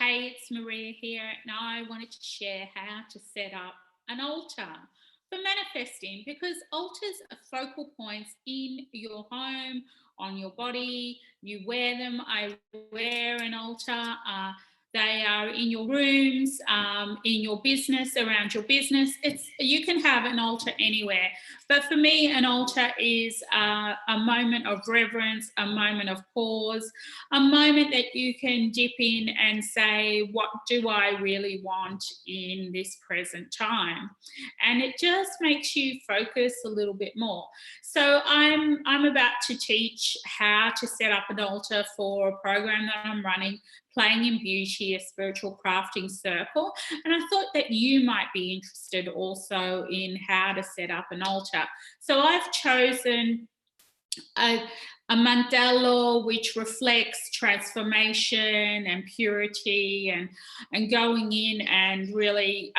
Hey, it's Maria here, and I wanted to share how to set up an altar for manifesting because altars are focal points in your home, on your body. You wear them. I wear an altar. They are in your rooms, in your business, around your business. You can have an altar anywhere, but for me, an altar is a moment of reverence, a moment of pause, a moment that you can dip in and say, what do I really want in this present time? And it just makes you focus a little bit more. So I'm about to teach how to set up an altar for a program that I'm running, Playing in Beauty, a spiritual crafting circle. And I thought that you might be interested also in how to set up an altar. So I've chosen a mandala which reflects transformation and purity and going in and really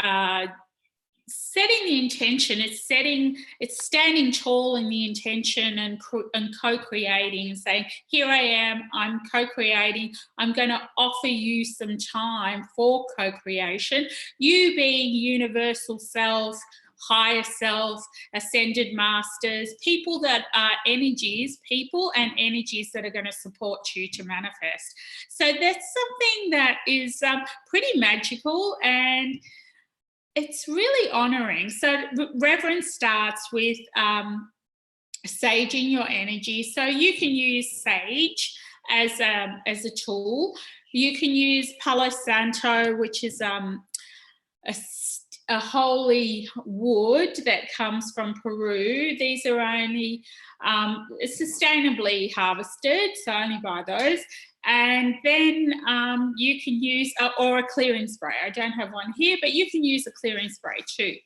setting the intention. It's standing tall in the intention and co-creating and saying, here I am, I'm co-creating. I'm going to offer you some time for co-creation. You being universal self, higher self, ascended masters, people that are energies, people and energies that are going to support you to manifest. So that's something that is pretty magical, and it's really honoring. So reverence starts with saging your energy. So you can use sage as a tool. You can use Palo Santo, which is a holy wood that comes from Peru. These are only sustainably harvested, so only buy those. And then you can use, or a clearing spray. I don't have one here, but you can use a clearing spray too.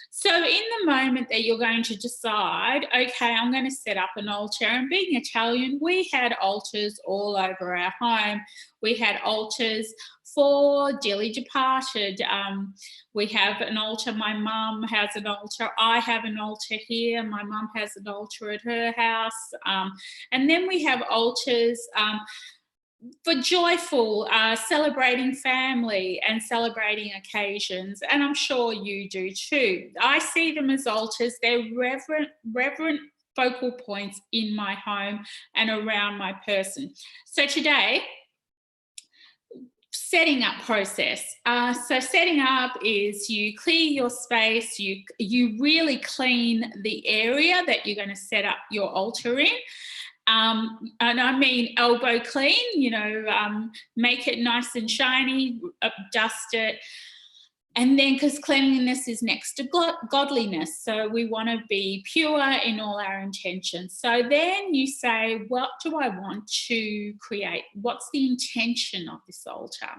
So in the moment that you're going to decide, okay, I'm going to set up an altar, and being Italian, we had altars all over our home. We had altars for dearly departed. We have an altar. My mum has an altar. I have an altar here. My mum has an altar at her house. And then we have altars for joyful, celebrating family and celebrating occasions. And I'm sure you do too. I see them as altars. They're reverent focal points in my home and around my person. So today, setting up process. So setting up is you clear your space, you really clean the area that you're going to set up your altar in. And I mean elbow clean, make it nice and shiny, dust it. And then, because cleanliness is next to godliness, so we want to be pure in all our intentions. So then you say, what do I want to create? What's the intention of this altar?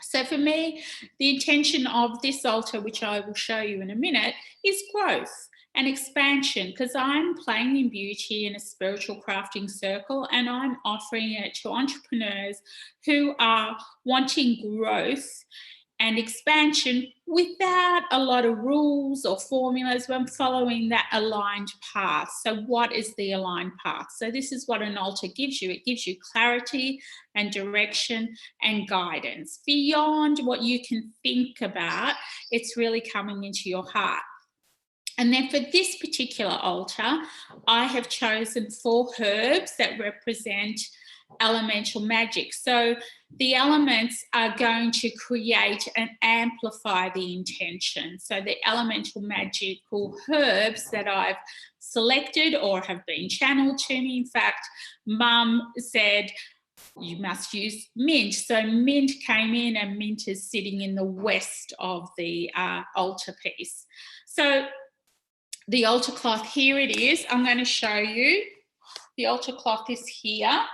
So for me, the intention of this altar, which I will show you in a minute, is growth and expansion, because I'm playing in beauty in a spiritual crafting circle, and I'm offering it to entrepreneurs who are wanting growth and expansion without a lot of rules or formulas. When following that aligned path. So what is the aligned path? So this is what an altar gives you. It gives you clarity and direction and guidance beyond what you can think about. It's really coming into your heart. And then for this particular altar, I have chosen 4 herbs that represent elemental magic. So the elements are going to create and amplify the intention. So the elemental magical herbs that I've selected or have been channeled to me. In fact, Mum said, you must use mint. So mint came in, and mint is sitting in the west of the altar piece. So the altar cloth, here it is. I'm going to show you. The altar cloth is here.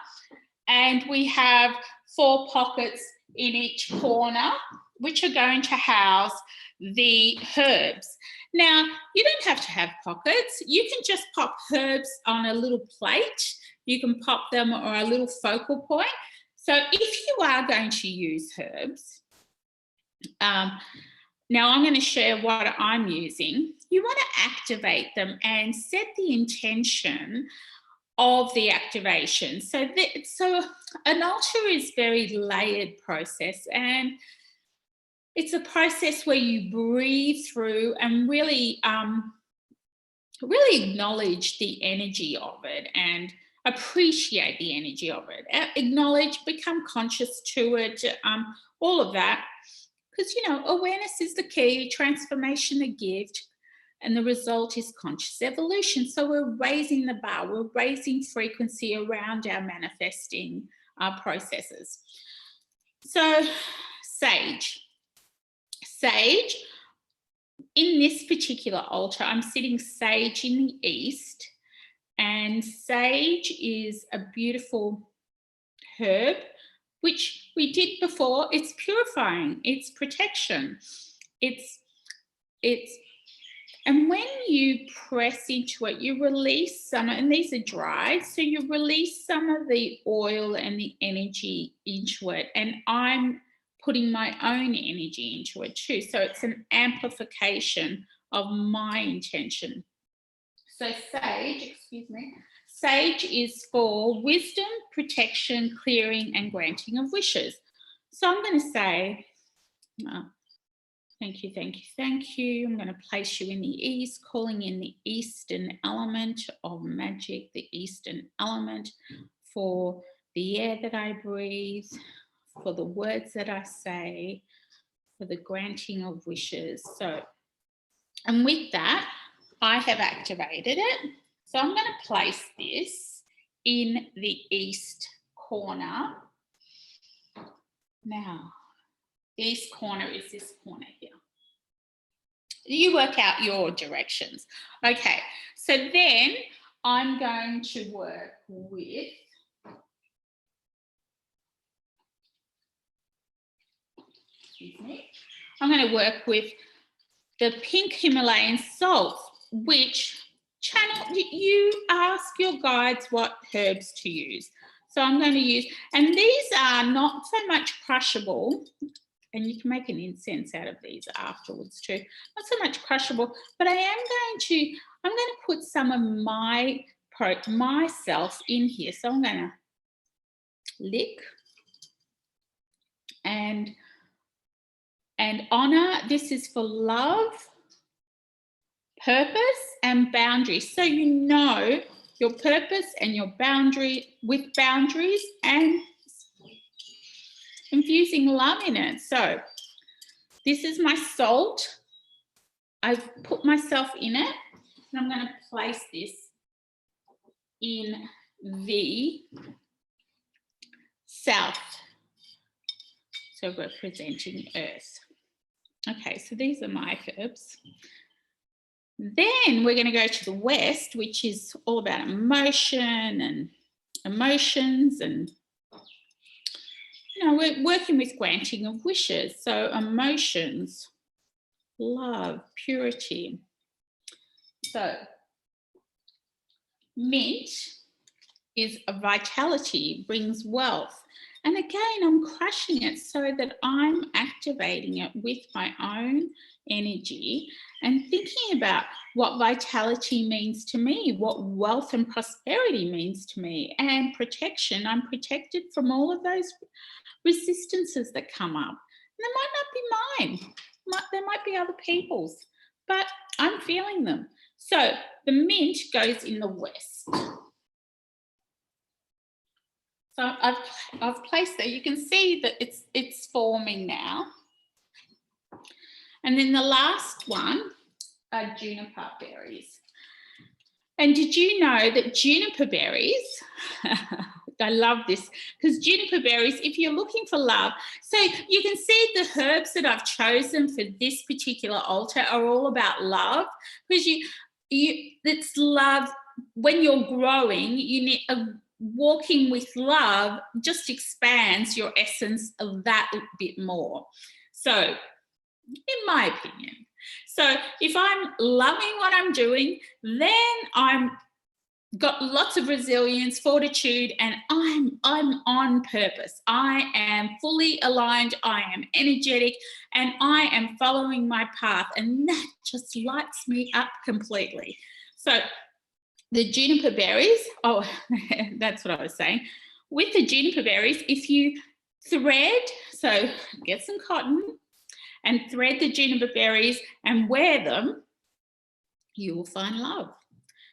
And we have 4 pockets in each corner, which are going to house the herbs. Now, you don't have to have pockets. You can just pop herbs on a little plate. You can pop them, or a little focal point. So if you are going to use herbs, now I'm going to share what I'm using. You want to activate them and set the intention of the activation. So an altar is very layered process, and it's a process where you breathe through and really really acknowledge the energy of it and appreciate the energy of it. Acknowledge, become conscious to it, all of that. Because, you know, awareness is the key, transformation the gift, and the result is conscious evolution. So we're raising the bar, we're raising frequency around our manifesting processes. So sage. Sage, in this particular altar, I'm sitting sage in the east, and sage is a beautiful herb, which we did before. It's purifying, it's protection, and when you press into it, you release some, and these are dry, so you release some of the oil and the energy into it, and I'm putting my own energy into it too. So it's an amplification of my intention. So sage, sage is for wisdom, protection, clearing, and granting of wishes. So I'm going to say, thank you, thank you, thank you. I'm going to place you in the east, calling in the eastern element of magic, the eastern element for the air that I breathe, for the words that I say, for the granting of wishes. So, and with that, I have activated it. So I'm going to place this in the east corner. Now, the east corner is this corner here. You work out your directions. Okay, so then I'm going to work with I'm going to work with the pink Himalayan salt, which channel, you ask your guides what herbs to use. So I'm going to use, and these are not so much crushable, and you can make an incense out of these afterwards too. Not so much crushable, but I'm going to put some of myself in here. So I'm going to lick and honor. This is for love, purpose, and boundaries. So you know your purpose and your boundary with boundaries and infusing love in it. So this is my salt. I've put myself in it, and I'm going to place this in the south, so representing earth. Okay, so these are my herbs. Then we're going to go to the west, which is all about emotion and emotions, and you know, we're working with granting of wishes. So emotions, love, purity. So mint is a vitality, brings wealth. And again, I'm crushing it so that I'm activating it with my own energy and thinking about what vitality means to me, what wealth and prosperity means to me, and protection. I'm protected from all of those resistances that come up. And they might not be mine. There might be other people's, but I'm feeling them. So the mint goes in the west. So I've placed there. You can see that it's forming now. And then the last one are juniper berries. And did you know that juniper berries, I love this, because juniper berries, if you're looking for love, so you can see the herbs that I've chosen for this particular altar are all about love, because it's love. When you're growing, you need walking with love just expands your essence of that a bit more. So, in my opinion. So if I'm loving what I'm doing, then I'm got lots of resilience, fortitude, and I'm on purpose. I am fully aligned, I am energetic, and I am following my path, and that just lights me up completely. So the juniper berries, oh, that's what I was saying. With the juniper berries, if you thread, so get some cotton and thread the juniper berries and wear them, you will find love.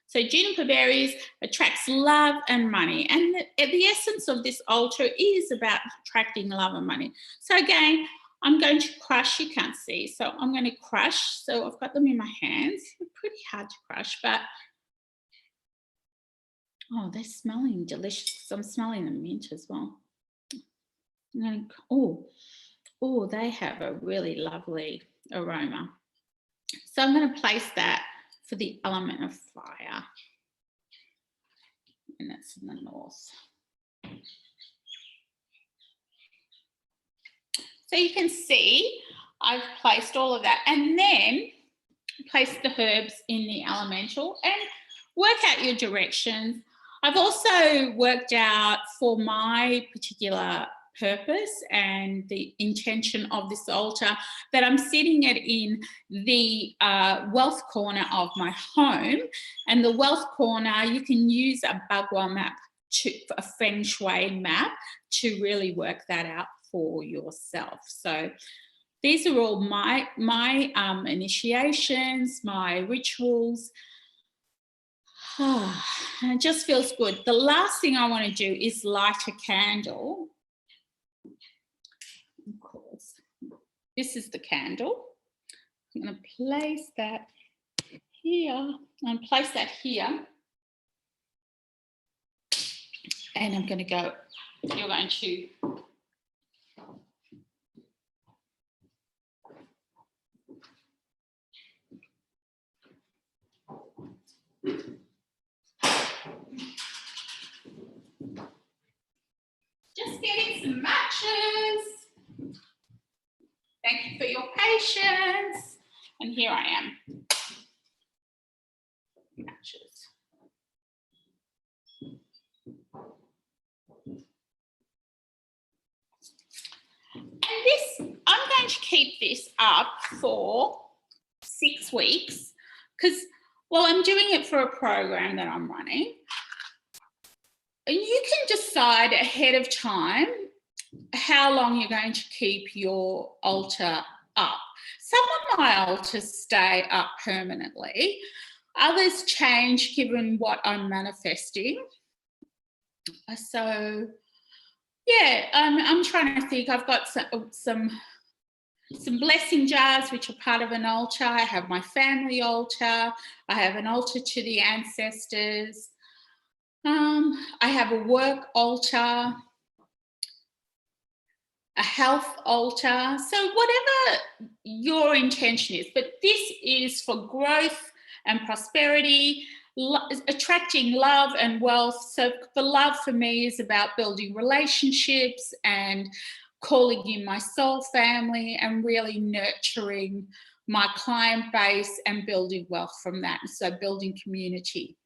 So juniper berries attracts love and money. And the essence of this altar is about attracting love and money. So again, I'm going to crush, you can't see, so I'm going to crush. So I've got them in my hands. They're pretty hard to crush, but oh, they're smelling delicious. I'm smelling the mint as well. Oh, they have a really lovely aroma. So I'm going to place that for the element of fire. And that's in the north. So you can see I've placed all of that, and then place the herbs in the elemental and work out your directions. I've also worked out for my particular purpose and the intention of this altar that I'm setting it in the wealth corner of my home. And the wealth corner, you can use a Bagua map, a Feng Shui map, to really work that out for yourself. So these are all my initiations, my rituals. It just feels good. The last thing I want to do is light a candle. Of course, this is the candle. I'm going to place that here and place that here. And I'm going to go, you're going to just getting some matches. Thank you for your patience. And here I am. Matches. And this, I'm going to keep this up for 6 weeks because, well, I'm doing it for a program that I'm running. And you can decide ahead of time how long you're going to keep your altar up. Some of my altars stay up permanently. Others change given what I'm manifesting. So, yeah, I'm trying to think. I've got some blessing jars which are part of an altar. I have my family altar. I have an altar to the ancestors. I have a work altar, a health altar. So whatever your intention is, but this is for growth and prosperity, attracting love and wealth. So the love for me is about building relationships and calling in my soul family and really nurturing my client base and building wealth from that. So building community.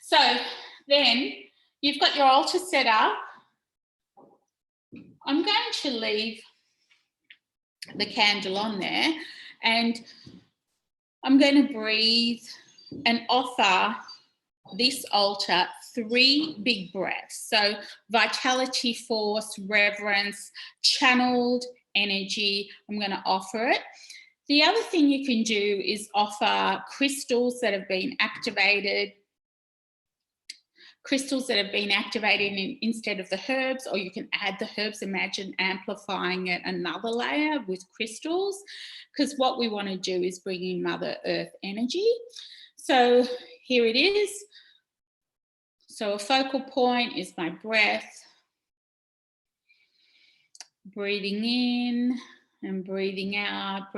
So then you've got your altar set up. I'm going to leave the candle on there and I'm going to breathe and offer this altar 3 big breaths. So vitality, force, reverence, channeled energy. I'm going to offer it. The other thing you can do is offer crystals that have been activated. Crystals that have been activated instead of the herbs, or you can add the herbs, imagine amplifying it another layer with crystals, because what we want to do is bring in Mother Earth energy. So here it is. So a focal point is my breath, breathing in and breathing out,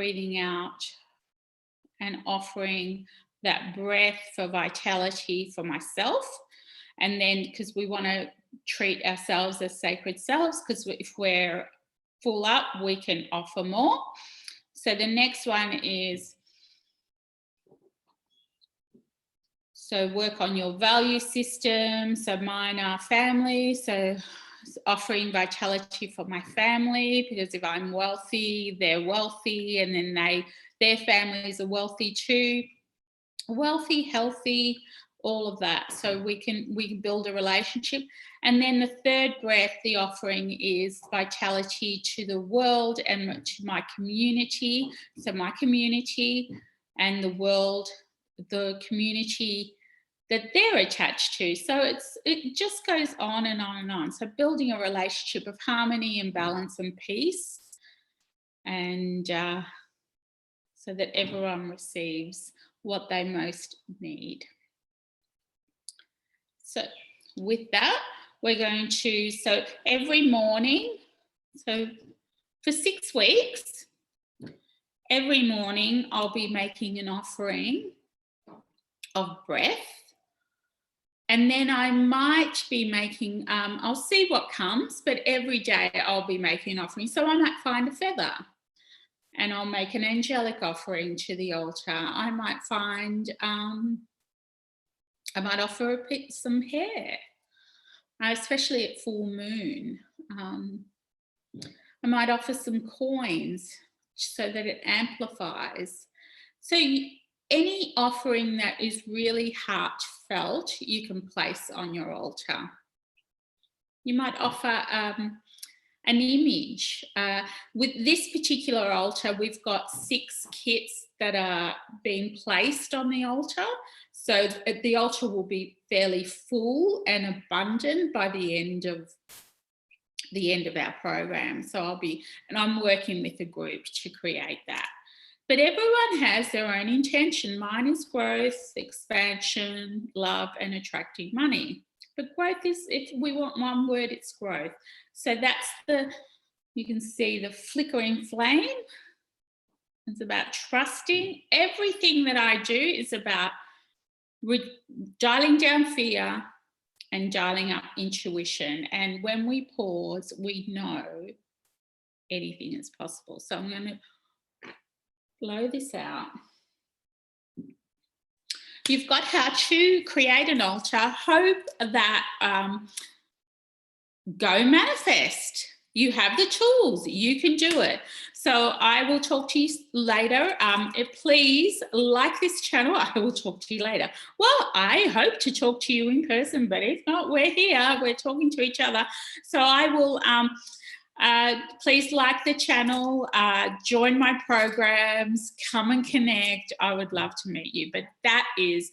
and offering that breath for vitality for myself. And then, because we want to treat ourselves as sacred selves, because if we're full up, we can offer more. So the next one is, so work on your value system. So mine are family. So offering vitality for my family, because if I'm wealthy, they're wealthy, and then their families are wealthy too. Wealthy, healthy, all of that, so we can build a relationship. And then the third breath, the offering, is vitality to the world and to my community. So my community and the world, the community that they're attached to. So it just goes on and on and on. So building a relationship of harmony and balance and peace, and so that everyone receives what they most need. So with that, we're going to, so every morning, so for 6 weeks, every morning I'll be making an offering of breath. And then I might be making, I'll see what comes, but every day I'll be making an offering. So I might find a feather and I'll make an angelic offering to the altar. I might find, I might offer some hair, especially at full moon. I might offer some coins so that it amplifies. So any offering that is really heartfelt, you can place on your altar. You might offer an image. With this particular altar, we've got 6 kits that are being placed on the altar. So the altar will be fairly full and abundant by the end of our program. So I'm working with a group to create that. But everyone has their own intention. Mine is growth, expansion, love, and attracting money. But growth is, if we want one word, it's growth. So that's you can see the flickering flame. It's about trusting. Everything that I do is about dialing down fear and dialing up intuition. And when we pause, we know anything is possible. So I'm going to blow this out. You've got how to create an altar. Hope that go manifest. You have the tools. You can do it. So I will talk to you later. Please like this channel. I will talk to you later. Well, I hope to talk to you in person, but if not, we're here. We're talking to each other. So I will... please like the channel, join my programs, come and connect. I would love to meet you. But that is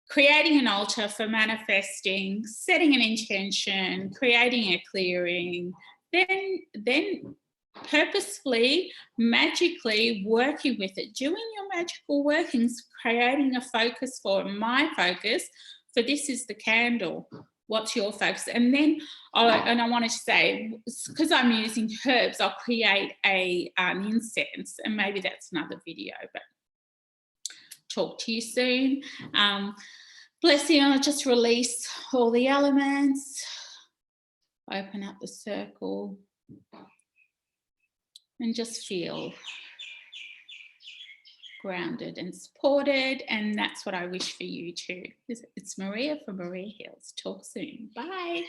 creating an altar for manifesting, setting an intention, creating a clearing, then purposefully, magically working with it, doing your magical workings, creating a focus for my focus. For this is the candle. What's your focus? And then, and I wanted to say, because I'm using herbs, I'll create an incense, and maybe that's another video, but talk to you soon. Blessing, I'll just release all the elements, open up the circle, and just feel grounded and supported, and that's what I wish for you too. It's Maria from Maria Heals. Talk soon. Bye.